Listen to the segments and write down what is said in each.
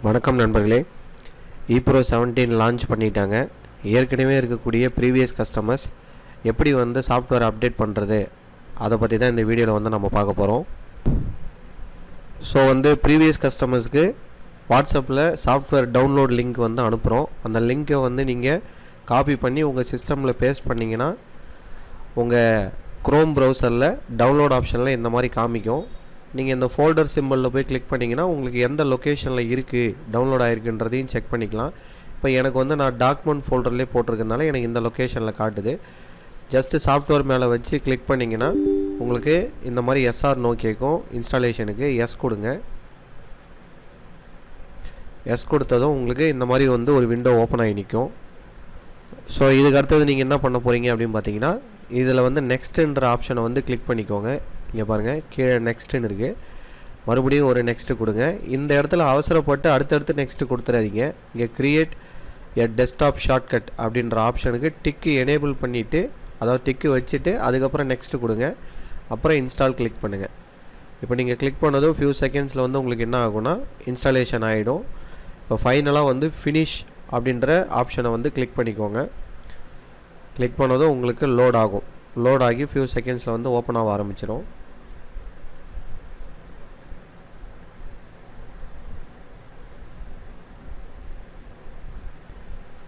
வணக்கம் நண்பர்களே, ePro 17 launch பண்ணிட்டாங்க. ஏற்கனவே இருக்கக்கூடிய ப்ரீவியஸ் கஸ்டமர்ஸ் எப்படி வந்து சாஃப்ட்வேர் அப்டேட் பண்ணுறது அதை பற்றி தான் இந்த வீடியோவில் வந்து நம்ம பார்க்க போகிறோம். ஸோ வந்து ப்ரீவியஸ் கஸ்டமர்ஸ்க்கு வாட்ஸ்அப்பில் சாஃப்ட்வேர் டவுன்லோட் லிங்க் வந்து அனுப்புகிறோம். அந்த லிங்க்கை வந்து நீங்கள் காப்பி பண்ணி உங்கள் சிஸ்டமில் பேஸ்ட் பண்ணிங்கன்னா உங்கள் க்ரோம் ப்ரௌசரில் டவுன்லோட் ஆப்ஷனில் இந்த மாதிரி காமிக்கும். நீங்கள் இந்த ஃபோல்டர் சிம்பிளில் போய் கிளிக் பண்ணிங்கன்னா உங்களுக்கு எந்த லொக்கேஷனில் இருக்குது டவுன்லோட் ஆகிருக்குன்றதையும் செக் பண்ணிக்கலாம். இப்போ எனக்கு வந்து நான் டாக்குமெண்ட் ஃபோல்டர்லேயே போட்டிருக்கனால எனக்கு இந்த லொக்கேஷனில் காட்டுது. ஜஸ்ட்டு சாஃப்ட்வேர் மேலே வச்சு கிளிக் பண்ணிங்கன்னா உங்களுக்கு இந்த மாதிரி எஸ்ஆர் நோ கேட்கும். இன்ஸ்டாலேஷனுக்கு எஸ் கொடுங்க. எஸ் கொடுத்ததும் உங்களுக்கு இந்த மாதிரி வந்து ஒரு விண்டோ ஓப்பன் ஆகி நிற்கும். ஸோ இதுக்கு அடுத்தது நீங்கள் என்ன பண்ண போகிறீங்க அப்படின்னு பார்த்தீங்கன்னா இதில் வந்து நெக்ஸ்ட்டுன்ற ஆப்ஷனை வந்து கிளிக் பண்ணிக்கோங்க. இங்கே பாருங்கள், கீழே நெக்ஸ்ட்டுன்னு இருக்குது. மறுபடியும் ஒரு நெக்ஸ்ட்டு கொடுங்க. இந்த இடத்துல அவசரப்பட்டு அடுத்தடுத்து நெக்ஸ்ட்டு கொடுத்துடாதீங்க. இங்கே க்ரியேட் எ டெஸ்க்டாப் ஷார்ட்கட் அப்படின்ற ஆப்ஷனுக்கு டிக்கு எனேபிள் பண்ணிவிட்டு, அதாவது டிக்கு வச்சுட்டு அதுக்கப்புறம் நெக்ஸ்ட்டு கொடுங்க. அப்புறம் இன்ஸ்டால் கிளிக் பண்ணுங்கள். இப்போ நீங்கள் கிளிக் பண்ணதும் ஃபியூ செகண்ட்ஸில் வந்து உங்களுக்கு என்ன ஆகும்னா இன்ஸ்டாலேஷன் ஆகிடும். இப்போ ஃபைனலாக வந்து ஃபினிஷ் அப்படின்ற ஆப்ஷனை வந்து கிளிக் பண்ணிக்கோங்க. கிளிக் பண்ணதும் உங்களுக்கு லோட் ஆகும். லோட் ஆகி ஃபியூ செகண்ட்ஸில் வந்து ஓப்பன் ஆக ஆரம்பிச்சிடும்.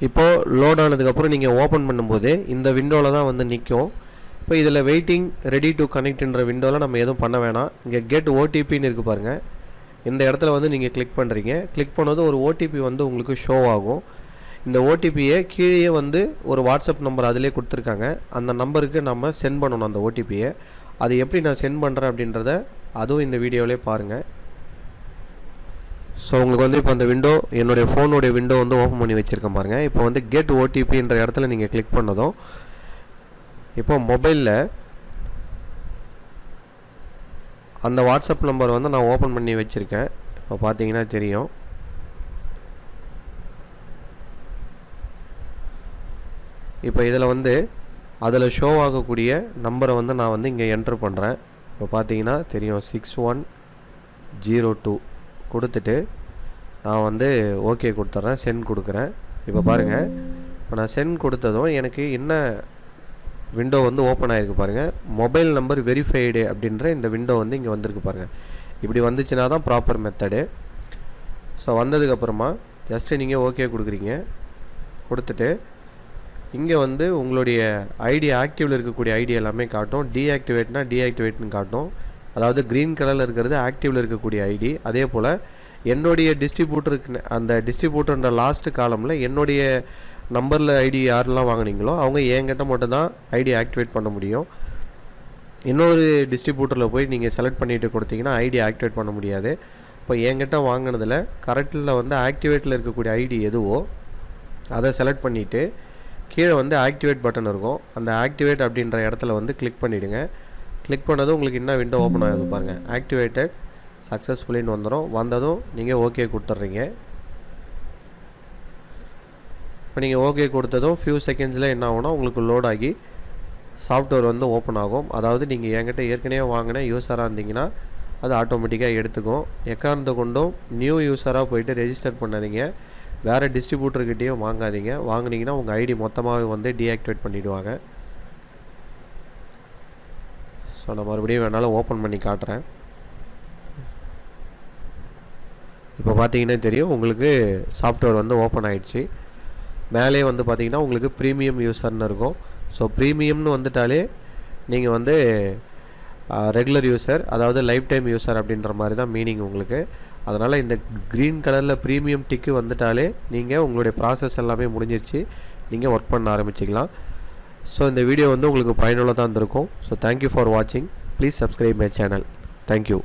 இப்போது லோட் ஆனதுக்கப்புறம் நீங்கள் ஓப்பன் பண்ணும்போது இந்த விண்டோவில் தான் வந்து நிற்கும். இப்போ இதில் வெயிட்டிங் ரெடி டு கனெக்ட்ன்ற விண்டோவில் நம்ம எதுவும் பண்ண வேணாம். இங்கே கெட் ஓடிபின்னு இருக்குது பாருங்கள். இந்த இடத்துல வந்து நீங்கள் கிளிக் பண்ணுறீங்க. கிளிக் பண்ணதும் ஒரு ஓடிபி வந்து உங்களுக்கு ஷோ ஆகும். இந்த ஓடிபியை கீழே வந்து ஒரு வாட்ஸ்அப் நம்பர் அதிலே கொடுத்துருக்காங்க. அந்த நம்பருக்கு நம்ம சென்ட் பண்ணணும் அந்த ஓடிபியை. அது எப்படி நான் சென்ட் பண்ணுறேன் அப்படின்றத அதுவும் இந்த வீடியோவிலே பாருங்கள். ஸோ உங்களுக்கு வந்து இப்போ அந்த விண்டோ என்னுடைய ஃபோனுடைய விண்டோ வந்து ஓப்பன் பண்ணி வச்சுருக்கேன் பாருங்கள். இப்போ வந்து கெட் ஓடிபின்ற இடத்துல நீங்கள் கிளிக் பண்ணதும் இப்போ மொபைலில் அந்த வாட்ஸ்அப் நம்பர் வந்து நான் ஓப்பன் பண்ணி வச்சுருக்கேன். இப்போ பார்த்தீங்கன்னா தெரியும். இப்போ இதில் வந்து அதில் ஷோ ஆகக்கூடிய நம்பரை வந்து நான் வந்து இங்கே என்ட்ரு பண்ணுறேன். இப்போ பார்த்தீங்கன்னா தெரியும் 6102 கொடுத்துட்டு நான் வந்து ஓகே கொடுத்துட்றேன். சென்ட் கொடுக்குறேன். இப்போ பாருங்கள், இப்போ நான் சென்ட் கொடுத்ததும் எனக்கு என்ன விண்டோ வந்து ஓப்பன் ஆகிருக்கு பாருங்கள். மொபைல் நம்பர் வெரிஃபைடு அப்படின்ற இந்த விண்டோ வந்து இங்கே வந்திருக்கு பாருங்கள். இப்படி வந்துச்சுன்னா தான் ப்ராப்பர் மெத்தடு. ஸோ வந்ததுக்கப்புறமா ஜஸ்ட்டு நீங்கள் ஓகே கொடுக்குறீங்க. கொடுத்துட்டு இங்கே வந்து உங்களுடைய ஐடி ஆக்டிவில் இருக்கக்கூடிய ஐடி எல்லாமே காட்டும். டீஆக்டிவேட்னா டீஆக்டிவேட்னு காட்டும். அதாவது க்ரீன் கலரில் இருக்கிறது ஆக்டிவில் இருக்கக்கூடிய ஐடி. அதே போல் என்னுடைய டிஸ்ட்ரிபியூட்டருக்கு அந்த டிஸ்ட்ரிபியூட்டர்ன்ற லாஸ்ட்டு காலமில் என்னுடைய நம்பரில் ஐடி யாரெல்லாம் வாங்கினீங்களோ அவங்க என்கிட்ட மட்டும்தான் ஐடி ஆக்டிவேட் பண்ண முடியும். இன்னொரு டிஸ்ட்ரிபியூட்டரில் போய் நீங்கள் செலக்ட் பண்ணிவிட்டு கொடுத்தீங்கன்னா ஐடி ஆக்டிவேட் பண்ண முடியாது. இப்போ என்கிட்ட வாங்கினதில் கரெக்டில் வந்து ஆக்டிவேட்டில் இருக்கக்கூடிய ஐடி எதுவோ அதை செலக்ட் பண்ணிவிட்டு கீழே வந்து ஆக்டிவேட் பட்டன் இருக்கும். அந்த ஆக்டிவேட் அப்படின்ற இடத்துல வந்து கிளிக் பண்ணிவிடுங்க. கிளிக் பண்ணதும் உங்களுக்கு என்ன விண்டோ ஓப்பன் ஆகுது பாருங்கள். ஆக்டிவேட்டட் சக்ஸஸ்ஃபுல்லின்னு வந்துடும். வந்ததும் நீங்கள் ஓகே கொடுத்துட்றீங்க. இப்போ நீங்கள் ஓகே கொடுத்ததும் ஃபியூ செகண்ட்ஸில் என்ன ஆகும்னா உங்களுக்கு லோட் ஆகி சாஃப்ட்வேர் வந்து ஓப்பன் ஆகும். அதாவது நீங்கள் என்கிட்ட ஏற்கனவே வாங்கின யூஸராக இருந்தீங்கன்னா அது ஆட்டோமேட்டிக்காக எடுத்துக்கும். எக்காரணத்தை கொண்டும் நியூ யூஸராக போயிட்டு ரெஜிஸ்டர் பண்ணாதீங்க. வேறு டிஸ்ட்ரிபியூட்டர்கிட்டையும் வாங்காதீங்க. வாங்கினீங்கன்னா உங்கள் ஐடி மொத்தமாகவே வந்து டீஆக்டிவேட் பண்ணிவிடுவாங்க. ஸோ நான் மறுபடியும் வேணாலும் ஓப்பன் பண்ணி காட்டுறேன். இப்போ பார்த்தீங்கன்னா தெரியும் உங்களுக்கு சாஃப்ட்வேர் வந்து ஓப்பன் ஆகிடுச்சு. மேலே வந்து பார்த்தீங்கன்னா உங்களுக்கு ப்ரீமியம் யூஸர்னு இருக்கும். ஸோ ப்ரீமியம்னு வந்துட்டாலே நீங்கள் வந்து ரெகுலர் யூஸர், அதாவது லைஃப் டைம் யூஸர் அப்படின்ற மாதிரி தான் மீனிங் உங்களுக்கு. அதனால் இந்த க்ரீன் கலரில் ப்ரீமியம் டிக்கு வந்துட்டாலே நீங்கள் உங்களுடைய ப்ராசஸ் எல்லாமே முடிஞ்சிருச்சு. நீங்கள் ஒர்க் பண்ண ஆரம்பிச்சிக்கலாம். ஸோ இந்த வீடியோ வந்து உங்களுக்கு பயனுள்ளதாக இருந்திருக்கும். ஸோ தேங்க்யூ ஃபார் வாட்சிங். Please subscribe my channel. Thank you.